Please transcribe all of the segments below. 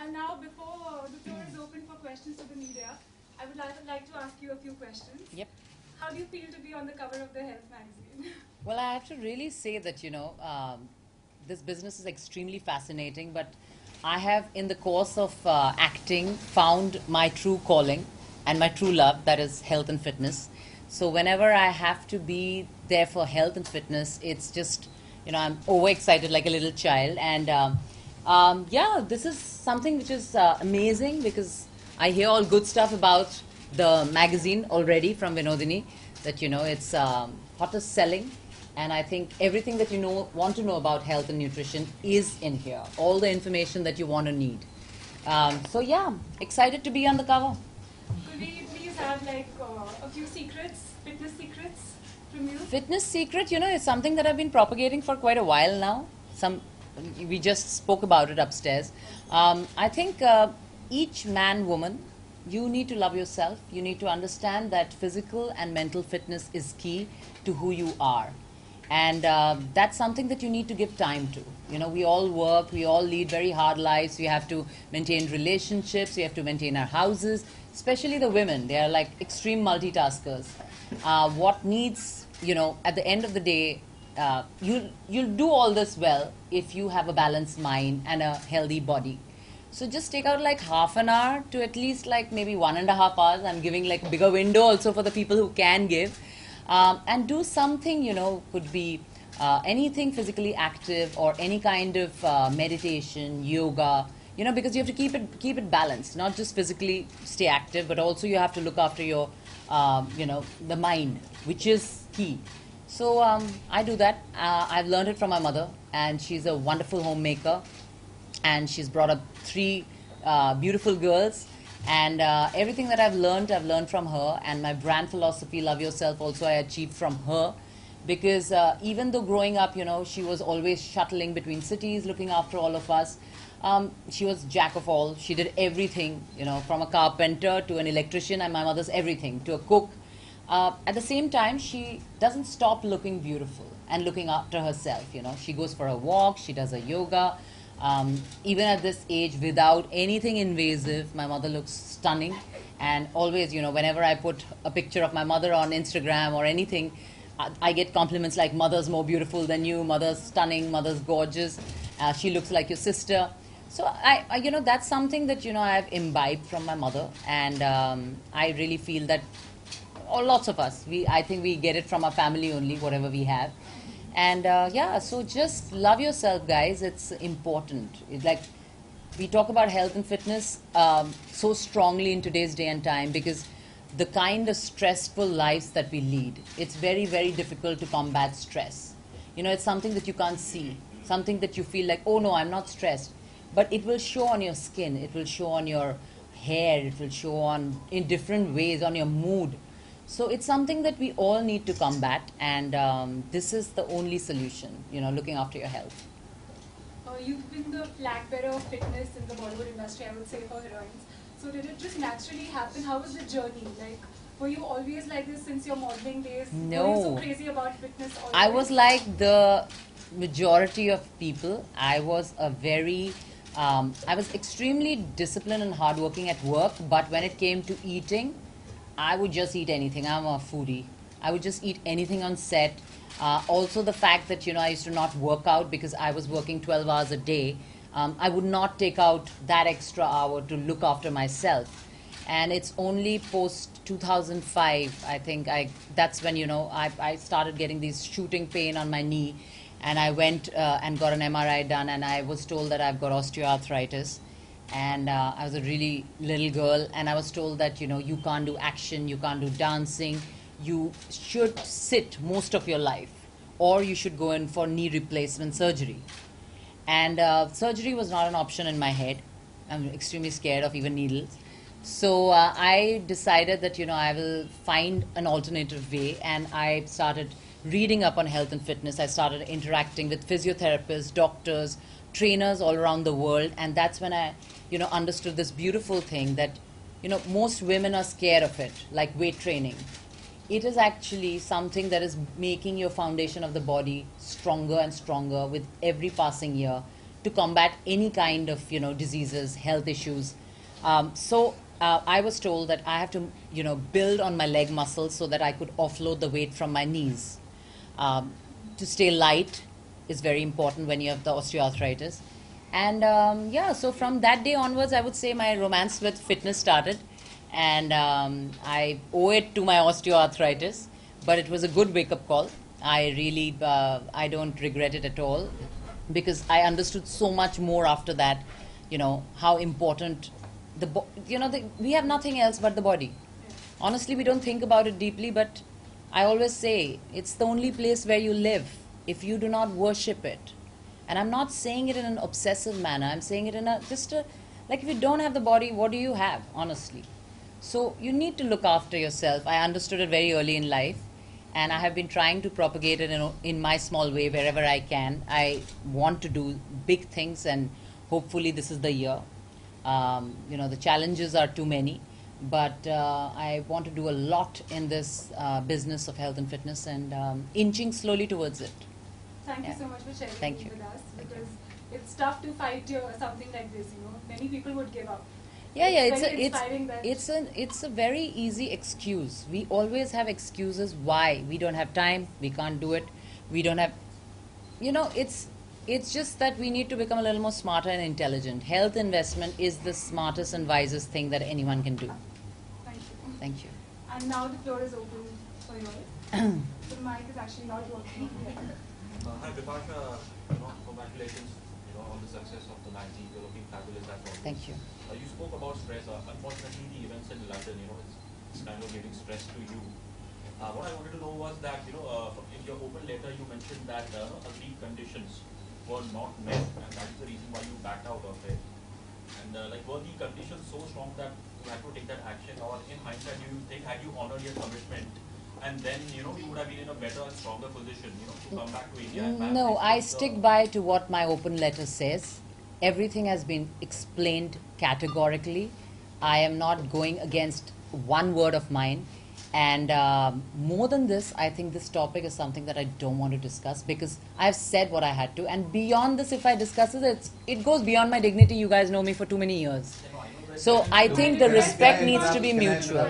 And now, before the floor is open for questions to the media, I would like to ask you a few questions. Yep. How do you feel to be on the cover of the health magazine? Well, I have to really say that, this business is extremely fascinating, but I have, in the course of acting, found my true calling and my true love, that is health and fitness. So whenever I have to be there for health and fitness, it's just, I'm overexcited like a little child. And yeah, this is something which is amazing because I hear all good stuff about the magazine already from Vinodini, that, it's hottest selling. And I think everything that you want to know about health and nutrition is in here. All the information that you want to need. So yeah, excited to be on the cover. Could we please have like a few secrets, fitness secrets from you? Fitness secret, is something that I've been propagating for quite a while now. We just spoke about it upstairs. I think each man, woman, you need to love yourself. You need to understand that physical and mental fitness is key to who you are. And that's something that you need to give time to. We all work, we all lead very hard lives. We have to maintain relationships, we have to maintain our houses, especially the women. They are like extreme multitaskers. What needs, at the end of the day, you'll do all this well if you have a balanced mind and a healthy body. So just take out like half an hour to at least like maybe 1.5 hours. I'm giving like bigger window also for the people who can give. And do something, could be anything physically active or any kind of meditation, yoga, because you have to keep it balanced, not just physically stay active, but also you have to look after your, the mind, which is key. So I do that. I've learned it from my mother, and she's a wonderful homemaker, and she's brought up 3 beautiful girls. And everything that I've learned from her. And my brand philosophy, love yourself, also I achieved from her. Because even though growing up, she was always shuttling between cities, looking after all of us. She was jack of all. She did everything, from a carpenter to an electrician, and my mother's everything, to a cook. At the same time, she doesn't stop looking beautiful and looking after herself. She goes for a walk, she does a yoga. Even at this age, without anything invasive, my mother looks stunning. And always, whenever I put a picture of my mother on Instagram or anything, I get compliments like, mother's more beautiful than you, mother's stunning, mother's gorgeous, she looks like your sister. So I that's something that I've imbibed from my mother. And I really feel that lots of us, I think we get it from our family only, whatever we have. And yeah, so just love yourself, guys. It's important. It's like we talk about health and fitness so strongly in today's day and time, because the kind of stressful lives that we lead, it's very, very difficult to combat stress. It's something that you can't see, something that you feel like, oh no, I'm not stressed. But it will show on your skin, it will show on your hair, it will show on in different ways on your mood. So it's something that we all need to combat, and this is the only solution, looking after your health. You've been the flag bearer of fitness in the Bollywood industry, I would say, for heroines. So did it just naturally happen? How was the journey? Like, were you always like this since your modeling days? No. Were you so crazy about fitness always? I was like the majority of people. I was I was extremely disciplined and hardworking at work, but when it came to eating, I would just eat anything. I'm a foodie. I would just eat anything on set. Also the fact that, I used to not work out because I was working 12 hours a day. I would not take out that extra hour to look after myself. And it's only post 2005, I think, that's when, I started getting these shooting pain on my knee. And I went and got an MRI done, and I was told that I've got osteoarthritis. And I was a really little girl, and I was told that, you can't do action, you can't do dancing, you should sit most of your life, or you should go in for knee replacement surgery. And surgery was not an option in my head. I'm extremely scared of even needles. So I decided that, I will find an alternative way, and I started reading up on health and fitness. I started interacting with physiotherapists, doctors, trainers all around the world, and that's when I understood this beautiful thing that most women are scared of it, like weight training. It is actually something that is making your foundation of the body stronger and stronger with every passing year. to combat any kind of, you know, diseases, health issues. I was told that I have to, you know, build on my leg muscles so that I could offload the weight from my knees. To stay light is very important when you have the osteoarthritis. And yeah, so from that day onwards, I would say my romance with fitness started. And I owe it to my osteoarthritis, but it was a good wake-up call. I really, I don't regret it at all, because I understood so much more after that, you know, how important we have nothing else but the body. Honestly, we don't think about it deeply, but I always say it's the only place where you live if you do not worship it. And I'm not saying it in an obsessive manner. I'm saying it in like, if you don't have the body, what do you have, honestly? So you need to look after yourself. I understood it very early in life, and I have been trying to propagate it in my small way wherever I can. I want to do big things, and hopefully this is the year. You know, the challenges are too many, but I want to do a lot in this business of health and fitness, and inching slowly towards it. Thank you so much for sharing Thank you. with us, because it's tough to fight something like this. You know, many people would give up. Yeah, It's very inspiring that it's a very easy excuse. We always have excuses why we don't have time, we can't do it, we don't have, you know, it's just that we need to become a little more smarter and intelligent. Health investment is the smartest and wisest thing that anyone can do. Thank you. Thank you. And now the floor is open for yours. The mic is actually not working. Hi Bipasha, congratulations, on the success of the magazine. You're looking fabulous as always. Thank you. You spoke about stress. Unfortunately, the events in London, it's kind of giving stress to you. What I wanted to know was that, in your open letter, you mentioned that agreed conditions were not met, and that is the reason why you backed out of it. And were the conditions so strong that you had to take that action, or in hindsight, do you think had you honored your commitment, and then you would have been in a better and stronger position, to come back to India? And No, I stick by to what my open letter says. Everything has been explained categorically. I am not going against one word of mine. And more than this, I think this topic is something that I don't want to discuss, because I've said what I had to. And beyond this, if I discuss it, it goes beyond my dignity. You guys know me for too many years. So I think the respect needs to be mutual.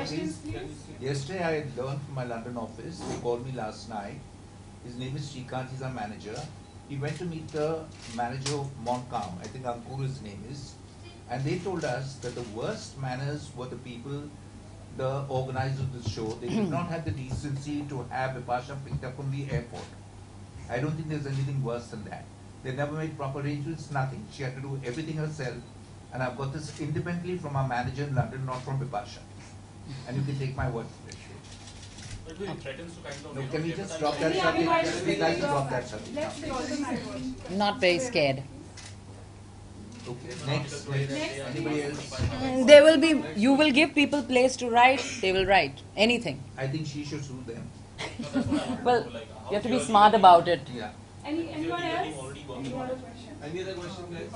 Yesterday I learned from my London office. They called me last night. His name is Shrikant. He's our manager. He went to meet the manager of Montcalm. I think Ankur his name is. And they told us that the worst manners were the people, the organizers of the show. They did not have the decency to have Bipasha picked up from the airport. I don't think there's anything worse than that. They never made proper arrangements, nothing. She had to do everything herself. And I've got this independently from our manager in London, not from Bipasha. And you can take my word for it. But it threatens to kind of, No, can we just drop jeopardize- that subject? We'd like to drop that subject. Let's take the mic. Not very scared. Okay, next. Anybody else? There will be, you will give people place to write, they will write anything. I think she should sue them. Well, you have to be smart about it. Yeah. Anyone else? Already Any working on other it. question? Any other question, guys?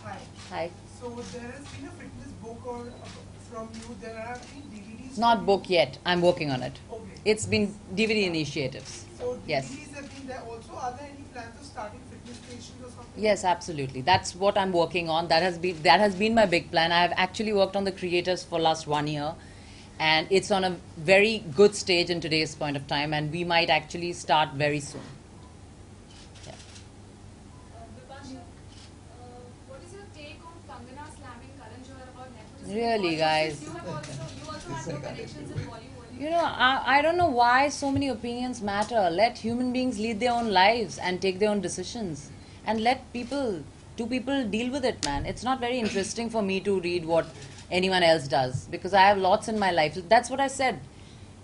Hi. Hi. So there has been a fitness book or from you. There have been DVDs. Not from book you. yet. I'm working on it. Okay. It's been DVD initiatives. So DVDs Yes. have been there also. Are there any plans of starting fitness stations or something? Yes, absolutely. That's what I'm working on. That has been my big plan. I have actually worked on the creators for last 1 year, and it's on a very good stage in today's point of time, and we might actually start very soon. Yeah. Bipasha, what is your take on Kangana slamming Karan Johar about nepotism? Really, guys. You also have no connections in Bollywood. You know, I don't know why so many opinions matter. Let human beings lead their own lives and take their own decisions. And let two people deal with it, man. It's not very interesting for me to read what anyone else does, because I have lots in my life. That's what I said.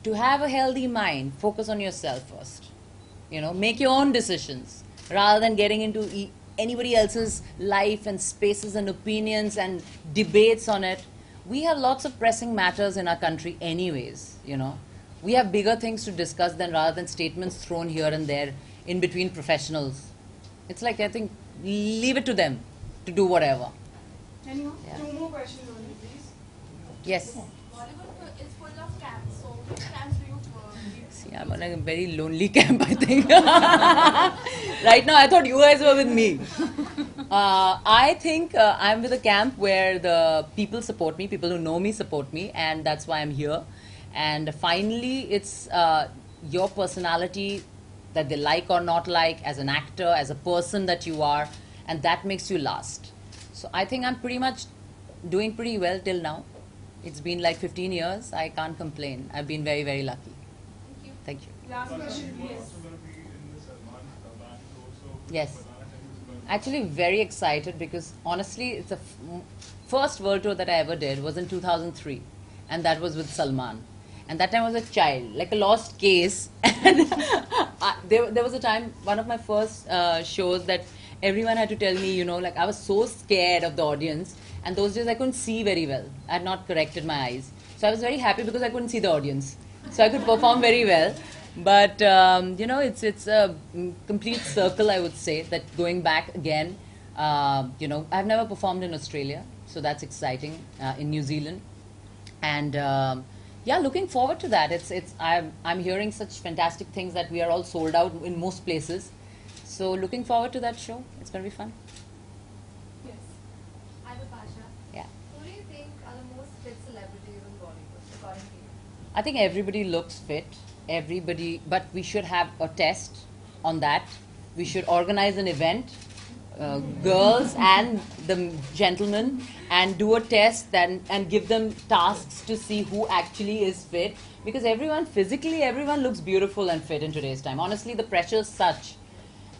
To have a healthy mind, focus on yourself first. Make your own decisions rather than getting into anybody else's life and spaces and opinions and debates on it. We have lots of pressing matters in our country anyways, We have bigger things to discuss rather than statements thrown here and there in between professionals. It's like, I think, leave it to them to do whatever. Anyone? Yeah. Two more questions only, please. Yes. Bollywood is full of camps. So which camps do you lead? See, I'm on a very lonely camp, I think. Right now, I thought you guys were with me. I think I'm with a camp where the people support me, people who know me support me, and that's why I'm here. And finally, it's your personality that they like or not like, as an actor, as a person that you are, and that makes you last. So I think I'm pretty much doing pretty well till now. It's been like 15 years. I can't complain. I've been very, very lucky. Thank you. Thank you. Last question, yes. Yes. Actually, very excited because honestly, it's the first world tour that I ever did was in 2003, and that was with Salman. And that time I was a child, like a lost case. And there was a time, one of my first shows, that everyone had to tell me, you know, like I was so scared of the audience. And those days I couldn't see very well. I had not corrected my eyes. So I was very happy because I couldn't see the audience. So I could perform very well. But, you know, it's a complete circle, I would say, that going back again, you know, I've never performed in Australia. So that's exciting, in New Zealand. And, yeah, looking forward to that. I'm hearing such fantastic things that we are all sold out in most places. So looking forward to that show. It's going to be fun. Yes. Hi, Bipasha. Yeah. Who do you think are the most fit celebrities in Bollywood, according to you? I think everybody looks fit. Everybody, but we should have a test on that. We should organize an event, girls and the gentlemen, and do a test and give them tasks to see who actually is fit. Because physically, everyone looks beautiful and fit in today's time. Honestly, the pressure is such.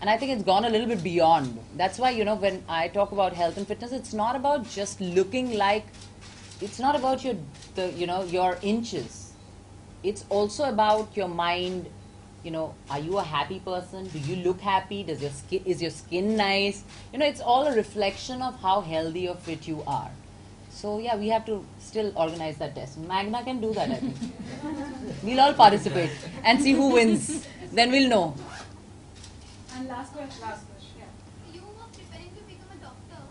And I think it's gone a little bit beyond. That's why, you know, when I talk about health and fitness, it's not about just looking like, it's not about your inches. It's also about your mind. You know, are you a happy person? Do you look happy? Is your skin nice? You know, it's all a reflection of how healthy or fit you are. So yeah, we have to still organize that test. Magna can do that, I think. We'll all participate and see who wins. Then we'll know. And last question. You were preparing to become a doctor,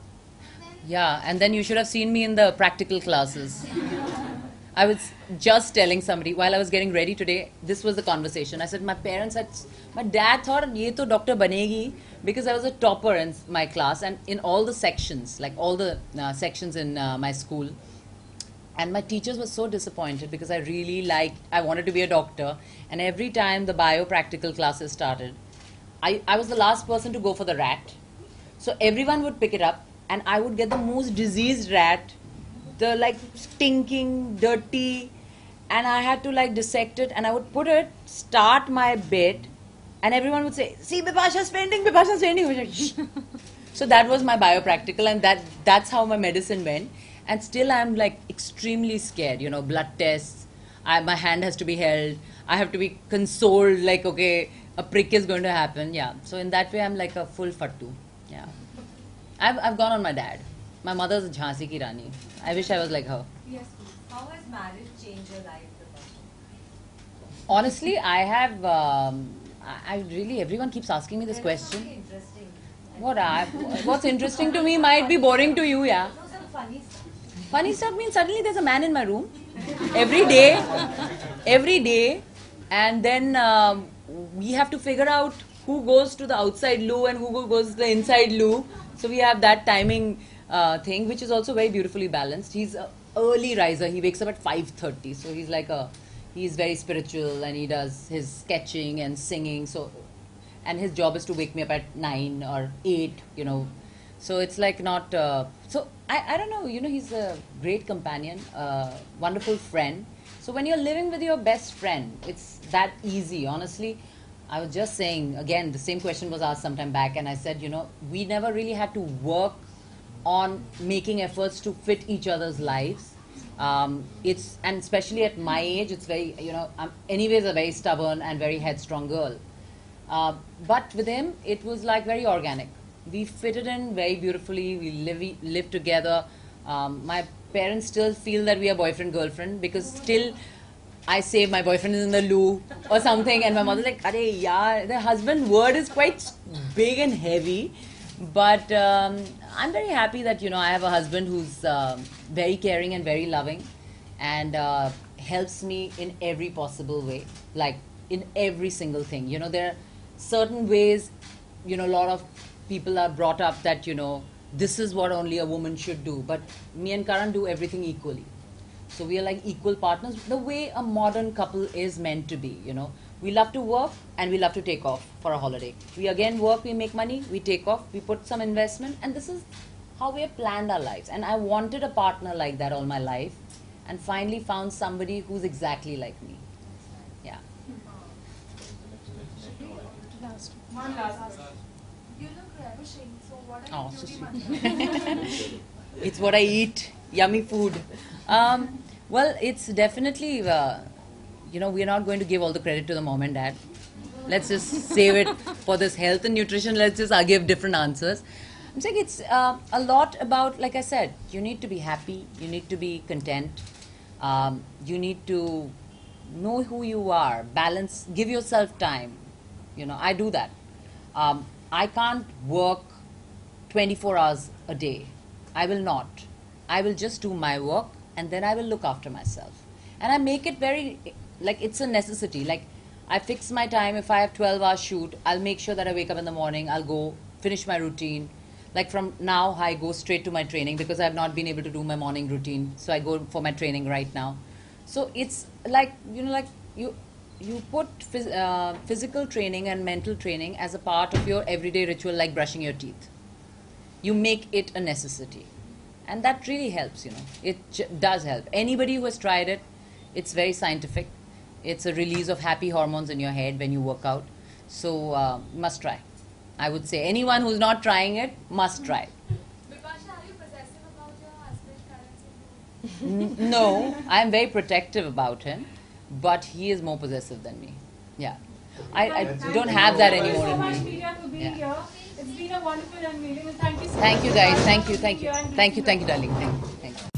and then Yeah, and then you should have seen me in the practical classes. I was just telling somebody while I was getting ready today, this was the conversation. I said, my dad thought, ye to doctor banegi, because I was a topper in my class and in all the sections, like all the sections in my school. And my teachers were so disappointed because I wanted to be a doctor. And every time the bio-practical classes started, I was the last person to go for the rat. So everyone would pick it up and I would get the most diseased rat, the like stinking, dirty, and I had to like dissect it and I would start my bit, and everyone would say, see, Bipasha's fainting, Bipasha's fainting. So that was my biopractical, and that's how my medicine went. And still I'm like extremely scared, you know, blood tests, my hand has to be held, I have to be consoled, like, okay, a prick is going to happen, yeah. So in that way I'm like a full fattu, yeah. I've gone on my dad. My mother's a Jhansi ki Rani. I wish I was like her. Yes, please. How has marriage changed your life, Bipasha? Honestly, I have, I really, everyone keeps asking me this question. Something interesting. What's interesting to me might be boring to you, yeah. No, some funny stuff. Funny stuff means suddenly there's a man in my room every day, and then we have to figure out who goes to the outside loo and who goes to the inside loo. So we have that timing thing, which is also very beautifully balanced. He's an early riser. He wakes up at 5:30. So he's very spiritual and he does his sketching and singing. So, and his job is to wake me up at 9 or 8, you know. So it's like not, so I don't know, you know, he's a great companion, wonderful friend. So when you're living with your best friend, it's that easy, honestly. I was just saying, again, the same question was asked sometime back, and I said, you know, we never really had to work on making efforts to fit each other's lives. And especially at my age, it's very, you know, I'm anyways a very stubborn and very headstrong girl. But with him, it was like very organic. We fitted in very beautifully. We live together. My parents still feel that we are boyfriend-girlfriend because still I say my boyfriend is in the loo or something, and my mother's like, "Arey yaar," the husband word is quite big and heavy. But I'm very happy that, you know, I have a husband who's very caring and very loving, and helps me in every possible way, like in every single thing. You know, there are certain ways, you know, a lot of people are brought up that, you know, this is what only a woman should do. But me and Karan do everything equally. So we are like equal partners, the way a modern couple is meant to be, you know. We love to work and we love to take off for a holiday. We again work, we make money, we take off, we put some investment, and this is how we have planned our lives. And I wanted a partner like that all my life, and finally found somebody who's exactly like me. Yeah. One last. You look ravishing. So what Oh, are so your beauty mantras? It's what I eat, yummy food. Well, it's definitely, you know, we're not going to give all the credit to the mom and dad. Let's just save it for this health and nutrition. Let's just give different answers. I'm saying it's a lot about, like I said, you need to be happy, you need to be content, you need to know who you are, balance, give yourself time. You know, I do that. I can't work 24 hours a day. I will not. I will just do my work and then I will look after myself. And I make it very, like it's a necessity. Like I fix my time. If I have 12 hours shoot, I'll make sure that I wake up in the morning, I'll go finish my routine. Like from now, I go straight to my training because I have not been able to do my morning routine. So I go for my training right now. So it's like, you know, like you put physical training and mental training as a part of your everyday ritual, like brushing your teeth. You make it a necessity. And that really helps, you know. It does help. Anybody who has tried it, it's very scientific. It's a release of happy hormones in your head when you work out. So must try. I would say anyone who's not trying it must try. Bipasha, are you possessive about your husband, parents? No, I'm very protective about him, but he is more possessive than me. Yeah. I don't have that anymore in Thank you so much, me. Meera, for being Yeah. here. It's been a wonderful unveiling, and thank you so much. Thank you guys. Thank you. for Thank you. being here and Thank you. bringing Thank you, darling. Thank you. Thank you.